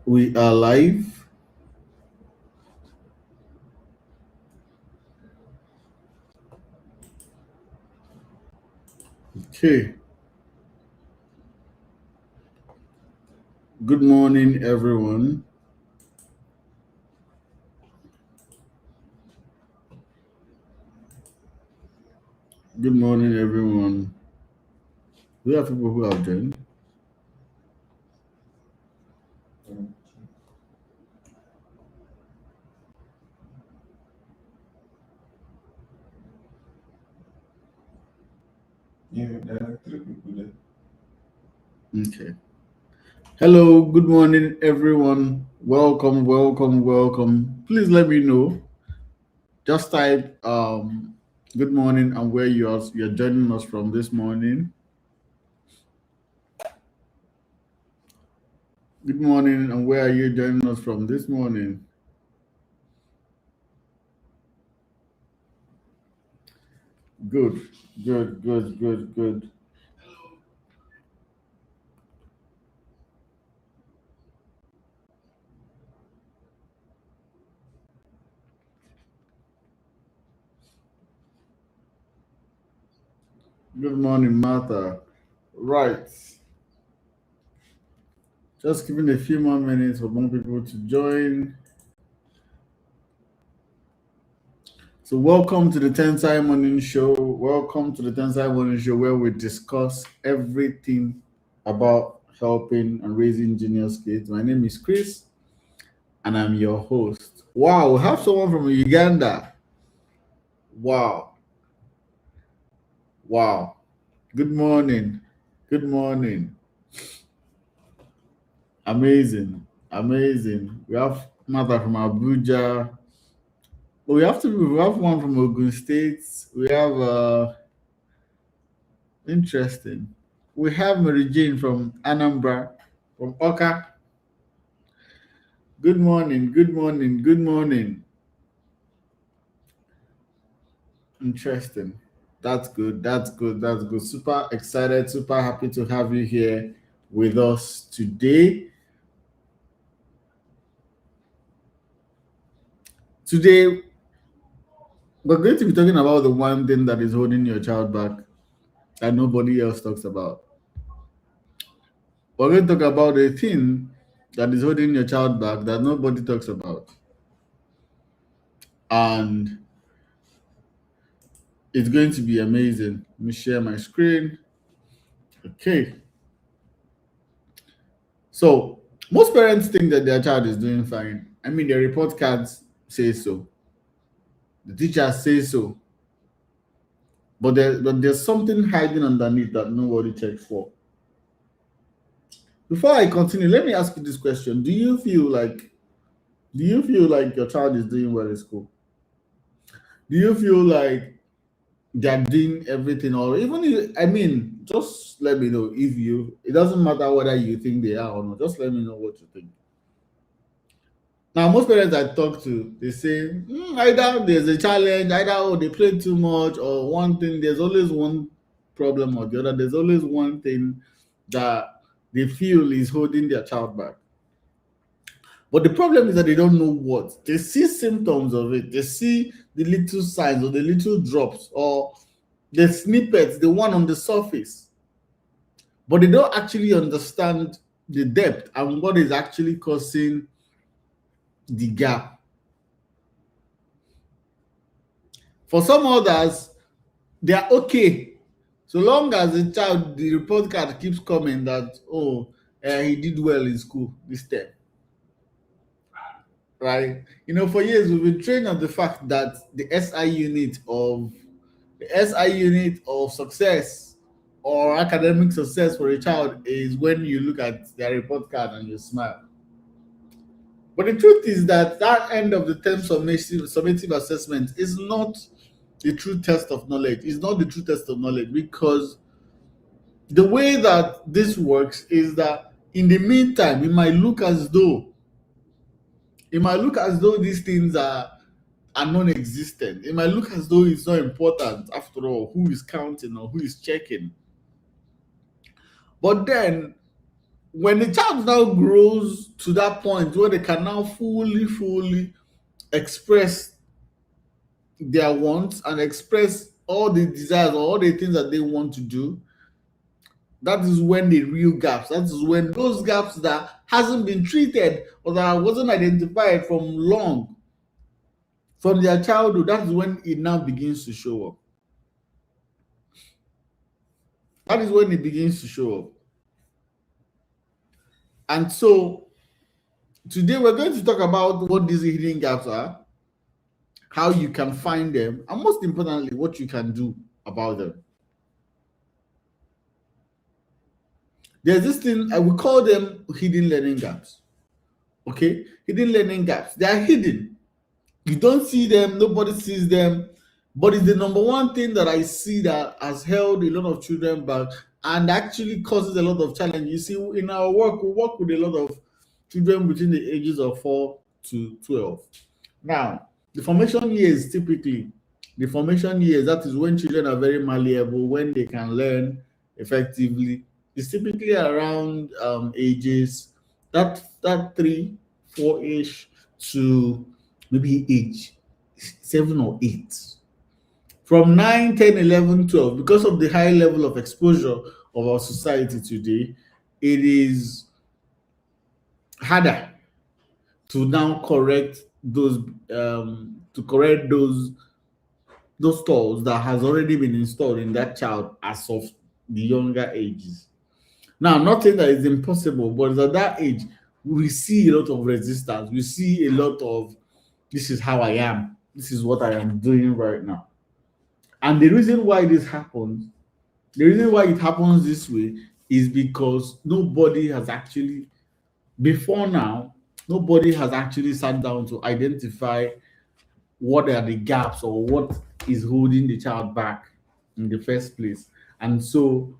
We are live. Okay. Good morning, everyone. Good morning, everyone. We have people who have joined. Yeah, there are three people there. Okay. Hello. Good morning, everyone. Welcome, welcome, welcome. Please let me know. Just type good morning and where you're joining us from this morning. Good morning and where are you joining us from this morning? Good, good, good, good, good. Good morning, Martha. Right. Just giving a few more minutes for more people to join. So, welcome to the Tensai Morning Show. Welcome to the Tensai Morning Show, where we discuss everything about helping and raising genius kids. My name is Chris, and I'm your host. Wow, we have someone from Uganda. Wow, wow. Good morning. Good morning. Amazing, amazing. We have Mother from Abuja. Oh, we have one from Ogun State. We have interesting. We have Mary Jane from Anambra, from Oka. Good morning, good morning, good morning. Interesting. That's good, that's good, that's good. Super excited, super happy to have you here with us today. Today, we're going to be talking about the one thing that is holding your child back that nobody else talks about. We're going to talk about a thing that is holding your child back that nobody talks about. And it's going to be amazing. Let me share my screen. Okay. So most parents think that their child is doing fine. I mean, the report cards say so. The teachers say so. But there's something hiding underneath that nobody checks for. Before I continue, let me ask you this question. Do you feel like your child is doing well in school? Do you feel like they're doing everything, or even if, I mean, just let me know if you, it doesn't matter whether you think they are or not, just let me know what you think. Now, most parents I talk to, they say either there's a challenge, either they play too much, or one thing. There's always one problem or the other. There's always one thing that they feel is holding their child back. But the problem is that they don't know what. They see symptoms of it. They see the little signs or the little drops or the snippets, the one on the surface. But they don't actually understand the depth and what is actually causing the gap. For some others, they are okay. So long as the child, the report card keeps coming that, oh, he did well in school this term, right? For years we've been trained on the fact that the SI unit of success or academic success for a child is when you look at their report card and you smile. But the truth is that that end of the term summative assessment is not the true test of knowledge. It's not the true test of knowledge because the way that this works is that in the meantime, it might look as though these things are non-existent. It might look as though it's not important after all, who is counting or who is checking. But then when the child now grows to that point where they can now fully express their wants and express all the desires or all the things that they want to do, that is when the real gaps, that is when those gaps that hasn't been treated or that wasn't identified from long, from their childhood, that is when it now begins to show up. That is when it begins to show up. And so today we're going to talk about what these hidden gaps are, how you can find them, and most importantly, what you can do about them. There's this thing, I will call them hidden learning gaps. Okay? Hidden learning gaps. They are hidden. You don't see them, nobody sees them, but it's the number one thing that I see that has held a lot of children back and actually causes a lot of challenge. You see, in our work, we work with a lot of children between the ages of 4 to 12. Now, the formation years typically, the formation years, that is when children are very malleable, when they can learn effectively, is typically around ages that 3, 4 ish to maybe age 7 or 8. From 9, 10, 11, 12, because of the high level of exposure of our society today, it is harder to now correct those those stalls that has already been installed in that child as of the younger ages. Now, I'm not saying that it's impossible, but at that age, we see a lot of resistance. We see a lot of this is how I am. This is what I am doing right now. And the reason why this happens, the reason why it happens this way is because nobody has actually, before now, nobody has actually sat down to identify what are the gaps or what is holding the child back in the first place. And so,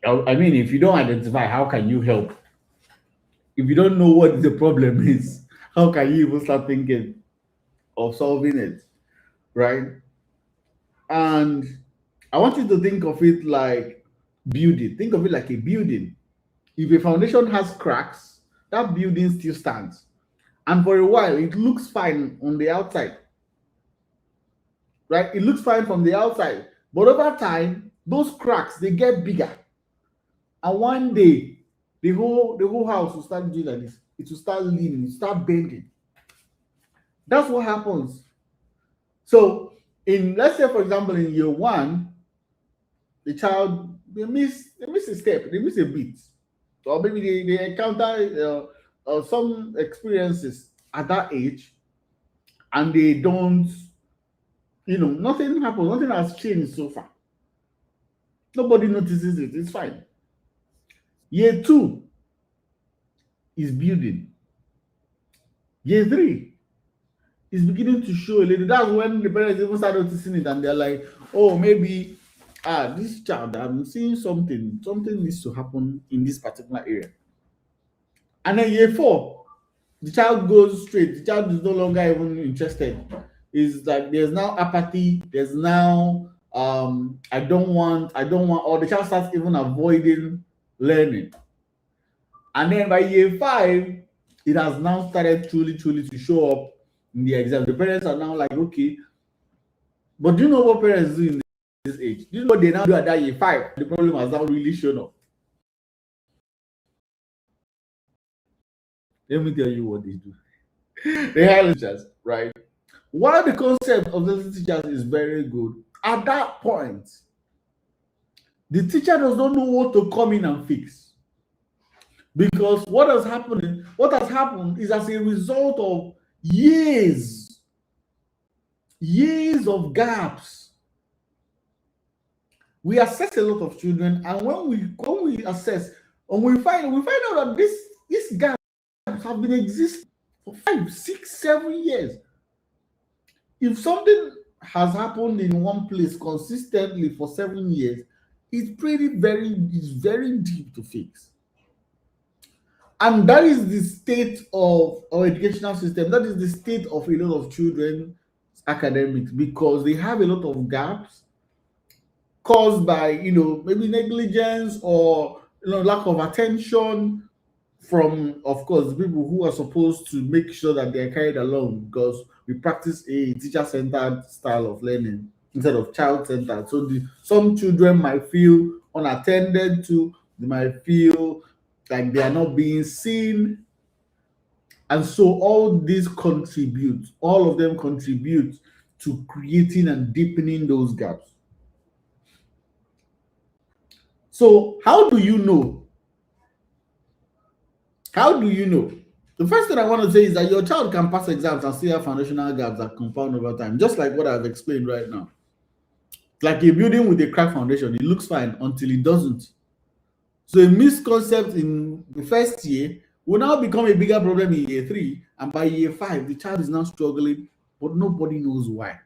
I mean, if you don't identify, how can you help? If you don't know what the problem is, how can you even start thinking of solving it? Right? And I want you to think of it like building. Think of it like a building. If a foundation has cracks, that building still stands. And for a while, it looks fine on the outside. Right? It looks fine from the outside. But over time, those cracks they get bigger. And one day, the whole house will start doing like this. It will start leaning, it will start bending. That's what happens. So, in let's say, for example, in year one, the child they miss a step, they miss a beat, or maybe they encounter some experiences at that age, and they don't, nothing happens, nothing has changed so far. Nobody notices it. It's fine. Year two is building. Year three is beginning to show a little. That's when the parents even start noticing it, and they're like, "Oh, maybe this child, I'm seeing something. Something needs to happen in this particular area." And then year four, the child goes straight. The child is no longer even interested. Is like there's now apathy. There's now I don't want, or the child starts even avoiding learning. And then by year five, it has now started truly to show up in the exam. The parents are now like, okay, but do you know what parents do in this age? Do you know what they now do at that year five? The problem has now really shown up. Let me tell you what they do. They hire teachers, right? While the concept of the teachers is very good, at that point, the teacher does not know what to come in and fix. Because what has happened is as a result of years of gaps. We assess a lot of children, and when we assess, and we find out that these gaps have been existing for 5, 6, 7 years. If something has happened in one place consistently for 7 years, it's very deep to fix. And that is the state of our educational system. That is the state of a lot of children's academics, because they have a lot of gaps caused by maybe negligence or lack of attention from, of course, the people who are supposed to make sure that they are carried along, because we practice a teacher-centered style of learning instead of child-centered. So some children might feel unattended to, they might feel like they are not being seen, and so all of them contribute to creating and deepening those gaps. So how do you know? How do you know? The first thing I want to say is that your child can pass exams and still have foundational gaps that compound over time, just like what I've explained right now. Like a building with a cracked foundation, it looks fine until it doesn't. So a misconcept in the first year will now become a bigger problem in year three, and by year five, the child is now struggling, but nobody knows why.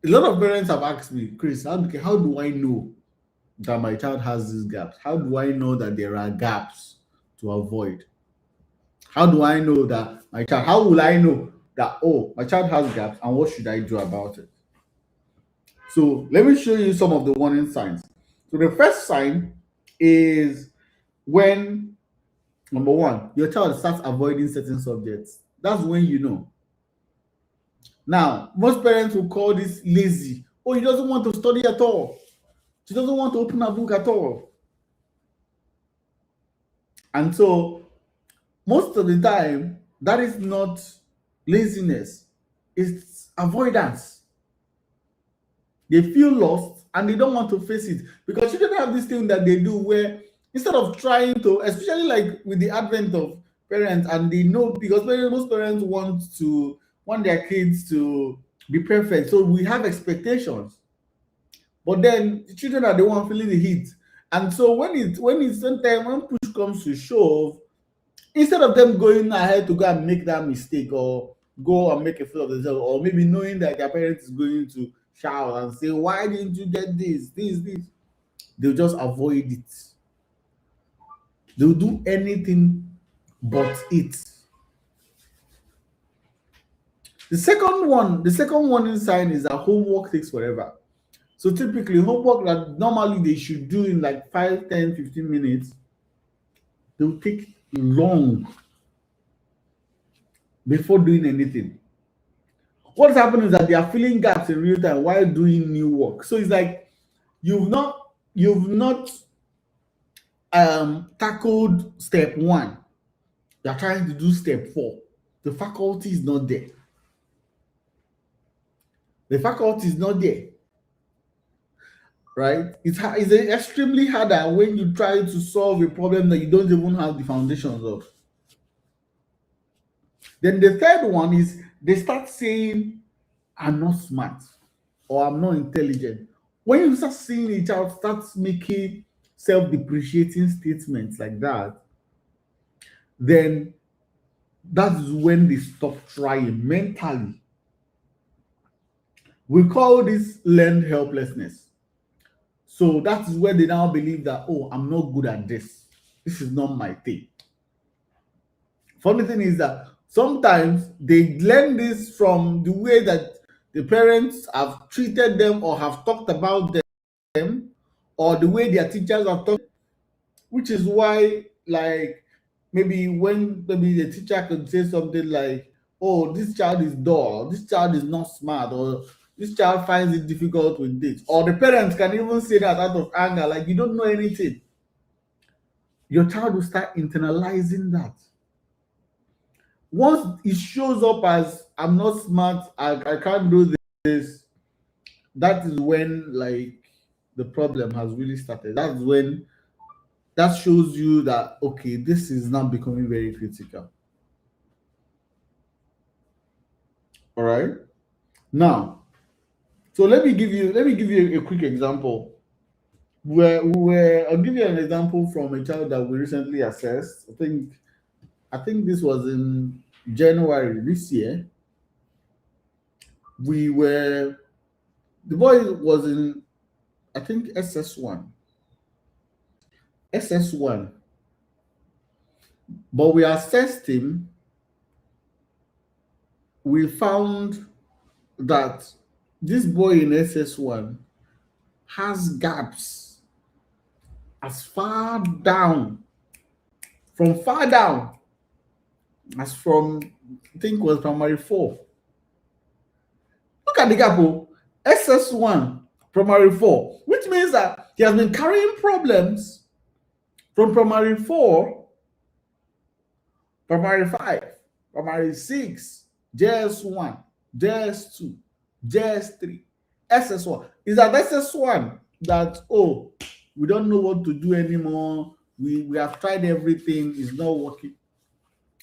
A lot of parents have asked me, Chris, how do I know that my child has these gaps? How do I know that there are gaps to avoid? How do I know that my child, how will I know that, oh, my child has gaps and what should I do about it? So let me show you some of the warning signs. So the first sign is when, number one, your child starts avoiding certain subjects. That's when you know. Now, most parents will call this lazy. Oh, he doesn't want to study at all. She doesn't want to open a book at all. And so most of the time, that is not laziness, it's avoidance. They feel lost and they don't want to face it, because children have this thing that they do where instead of trying to, especially like with the advent of parents, and they know, because most parents want their kids to be perfect, so we have expectations, but then the children are the one feeling the heat. And so when sometimes when push comes to shove, instead of them going ahead to go and make that mistake, or go and make a fool of themselves, or maybe knowing that their parents is going to shout and say, why didn't you get this, they'll just avoid it. They'll do anything but it. The second warning sign is that homework takes forever. So typically homework that normally they should do in like 5, 10, 15 minutes, they'll take long before doing anything. What's happening is that they are filling gaps in real time while doing new work. So it's like you've not tackled step one. You're trying to do step four. The faculty is not there. The faculty is not there, right? It's extremely harder when you try to solve a problem that you don't even have the foundations of. Then the third one is they start saying, I'm not smart or I'm not intelligent. When you start seeing a child starts making self-depreciating statements like that, then that's when they stop trying mentally. We call this learned helplessness. So that is where they now believe that, oh, I'm not good at this. This is not my thing. Funny thing is that sometimes they learn this from the way that the parents have treated them or have talked about them, or the way their teachers have talked, which is why, like, maybe the teacher could say something like, oh, this child is dull, this child is not smart, or this child finds it difficult with this, or the parents can even say that out of anger, like, you don't know anything. Your child will start internalizing that. Once it shows up as, I'm not smart, I can't do this, that is when, like, the problem has really started. That's when that shows you that, okay, this is now becoming very critical. All right. Now, so let me give you a quick example. I'll give you an example from a child that we recently assessed. I think this was in January this year. We were The boy was in, I think, SS1. SS1. But we assessed him. We found that this boy in SS1 has gaps as far down, from far down as from I think was primary 4. Look at the gap, oh, SS1, primary 4, which means that he has been carrying problems from primary 4, primary 5, primary 6, JS1, JS2, JS3, SS1. Is that SS1 that, oh, we don't know what to do anymore? We have tried everything, it's not working.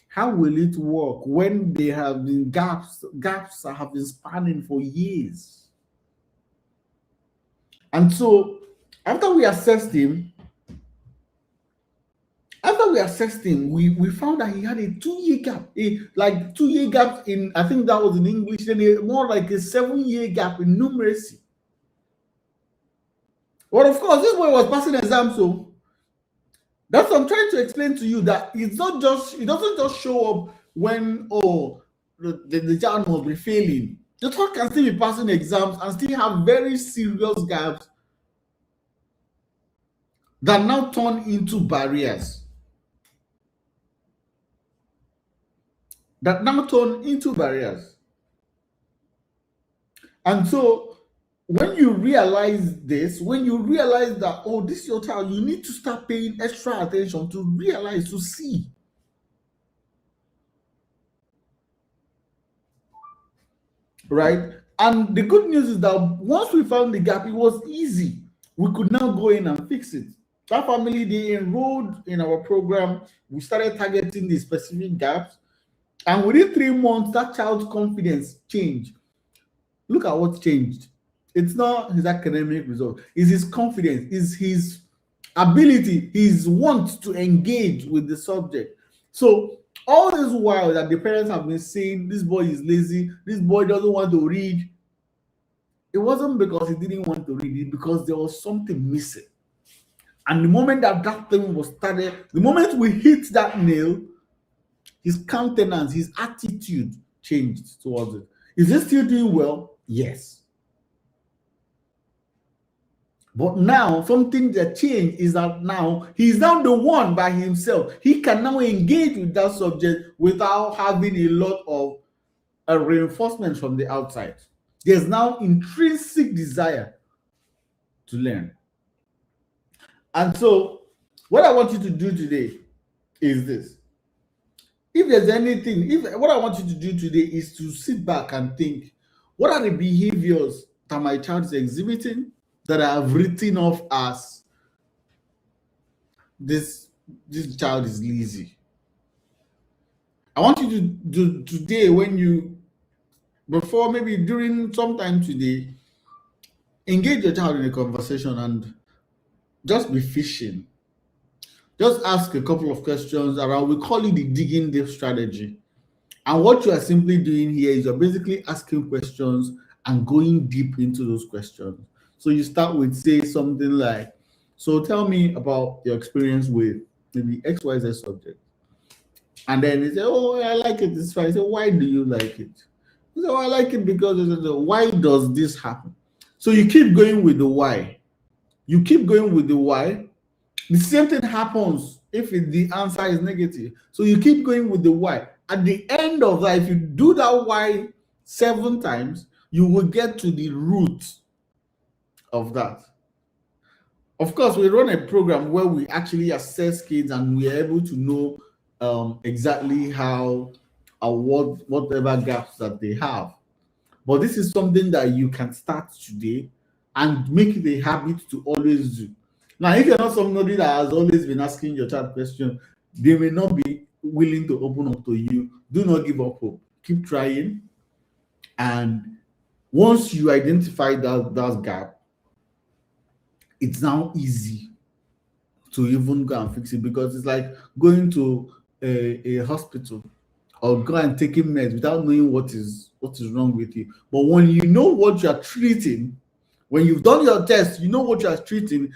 How will it work when there have been gaps that have been spanning for years? And so after we assessed him, we found that he had a 2-year gap, a like 2-year gap in, I think that was in English, then more like a 7-year gap in numeracy. Well, of course, this boy was passing exams, so that's what I'm trying to explain to you, that it doesn't just show up when, oh, the child must be failing. The child can still be passing exams and still have very serious gaps that now turn into barriers. And so when you realize this, when you realize that, oh, this is your child, you need to start paying extra attention to realize, to see. Right? And the good news is that once we found the gap, it was easy. We could now go in and fix it. That family, they enrolled in our program. We started targeting the specific gaps. And within 3 months, that child's confidence changed. Look at what changed. It's not his academic result, it's his confidence, it's his ability, his want to engage with the subject. So all this while that the parents have been saying this boy is lazy, this boy doesn't want to read, it wasn't because he didn't want to read, it because there was something missing. And the moment that thing was started, the moment we hit that nail, his countenance, his attitude changed towards it. Is he still doing well? Yes. But now something that changed is that now he's now the one by himself. He can now engage with that subject without having a lot of reinforcement from the outside. There's now intrinsic desire to learn. And so what I want you to do today is this. If there's anything, what I want you to do today is to sit back and think, what are the behaviors that my child is exhibiting that I have written off as this child is lazy? I want you to do today, before maybe during sometime today, engage your child in a conversation and just be fishing. Just ask a couple of questions around, we call it the digging deep strategy. And what you are simply doing here is you're basically asking questions and going deep into those questions. So you start with, say, something like, so tell me about your experience with maybe XYZ subject. And then they say, oh, I like it this way. I say, why do you like it? They say, oh, I like it because why does this happen? So you keep going with the why. You keep going with the why. The same thing happens if the answer is negative. So you keep going with the why. At the end of that, if you do that why 7 times, you will get to the root of that. Of course, we run a program where we actually assess kids and we are able to know exactly how whatever gaps that they have. But this is something that you can start today and make it a habit to always do. Now, if you're not somebody that has always been asking your child questions, they may not be willing to open up to you. Do not give up hope. Keep trying. And once you identify that gap, it's now easy to even go and fix it, because it's like going to a hospital or go and taking meds without knowing what is wrong with you. But when you know what you are treating, when you've done your test, you know what you are treating,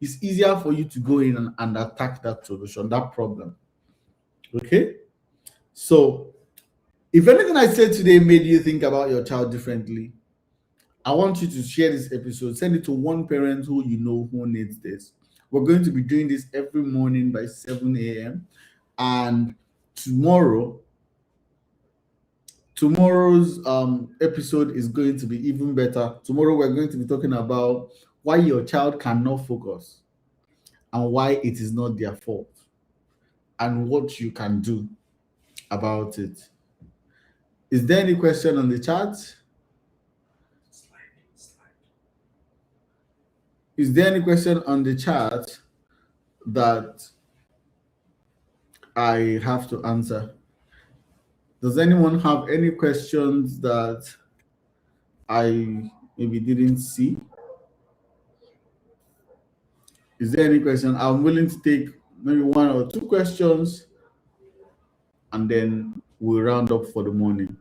it's easier for you to go in and attack that solution, that problem. Okay? So, if anything I said today made you think about your child differently, I want you to share this episode. Send it to one parent who you know who needs this. We're going to be doing this every morning by 7 a.m. And tomorrow, tomorrow's episode is going to be even better. Tomorrow, we're going to be talking about why your child cannot focus and why it is not their fault and what you can do about it. Is there any question on the chat? Is there any question on the chat that I have to answer? Does anyone have any questions that I maybe didn't see? Is there any question? I'm willing to take maybe one or two questions and then we'll round up for the morning.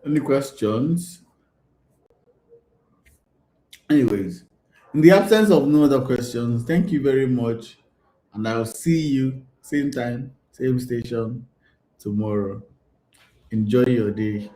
Any questions? Anyways, in the absence of no other questions, thank you very much. And I'll see you same time, same station tomorrow. Enjoy your day.